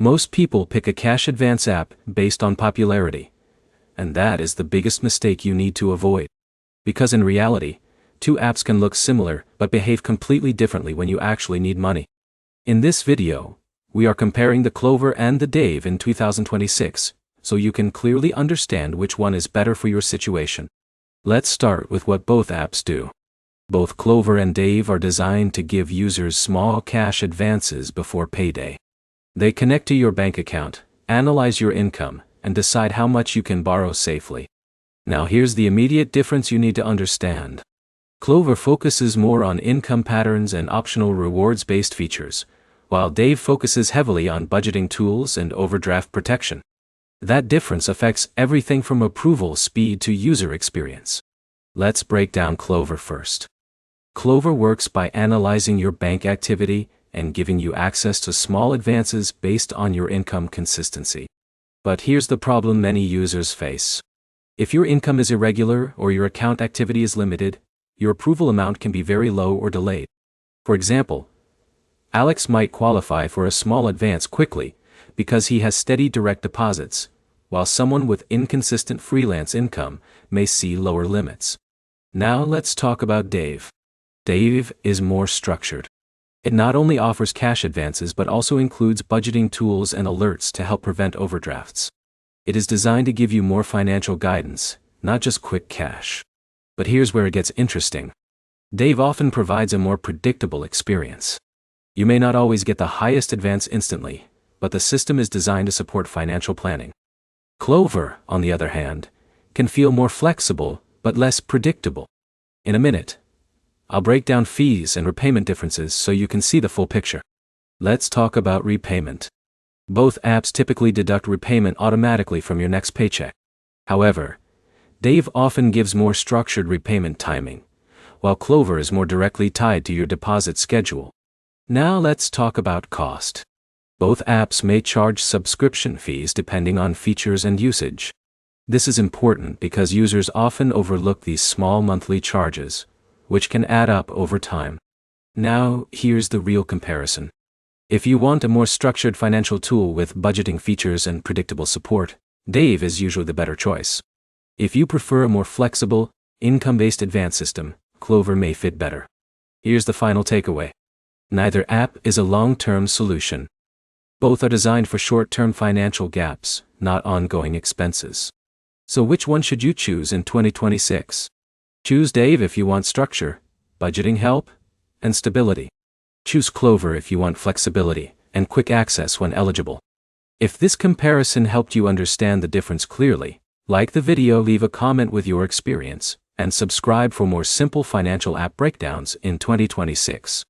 Most people pick a cash advance app based on popularity, and that is the biggest mistake you need to avoid. Because in reality, two apps can look similar but behave completely differently when you actually need money. In this video, we are comparing the Klover and the Dave in 2026, so you can clearly understand which one is better for your situation. Let's start with what both apps do. Both Klover and Dave are designed to give users small cash advances before payday. They connect to your bank account, analyze your income, and decide how much you can borrow safely. Now here's the immediate difference you need to understand. Klover focuses more on income patterns and optional rewards-based features, while Dave focuses heavily on budgeting tools and overdraft protection. That difference affects everything from approval speed to user experience. Let's break down Klover first. Klover works by analyzing your bank activity and giving you access to small advances based on your income consistency. But here's the problem many users face. If your income is irregular or your account activity is limited, your approval amount can be very low or delayed. For example, Alex might qualify for a small advance quickly because he has steady direct deposits, while someone with inconsistent freelance income may see lower limits. Now let's talk about Dave. Dave is more structured. It not only offers cash advances but also includes budgeting tools and alerts to help prevent overdrafts. It is designed to give you more financial guidance, not just quick cash. But here's where it gets interesting. Dave often provides a more predictable experience. You may not always get the highest advance instantly, but the system is designed to support financial planning. Klover, on the other hand, can feel more flexible but less predictable. In a minute, I'll break down fees and repayment differences so you can see the full picture. Let's talk about repayment. Both apps typically deduct repayment automatically from your next paycheck. However, Dave often gives more structured repayment timing, while Klover is more directly tied to your deposit schedule. Now let's talk about cost. Both apps may charge subscription fees depending on features and usage. This is important because users often overlook these small monthly charges, which can add up over time. Now, here's the real comparison. If you want a more structured financial tool with budgeting features and predictable support, Dave is usually the better choice. If you prefer a more flexible, income-based advance system, Klover may fit better. Here's the final takeaway. Neither app is a long-term solution. Both are designed for short-term financial gaps, not ongoing expenses. So which one should you choose in 2026? Choose Dave if you want structure, budgeting help, and stability. Choose Klover if you want flexibility and quick access when eligible. If this comparison helped you understand the difference clearly, like the video, leave a comment with your experience, and subscribe for more simple financial app breakdowns in 2026.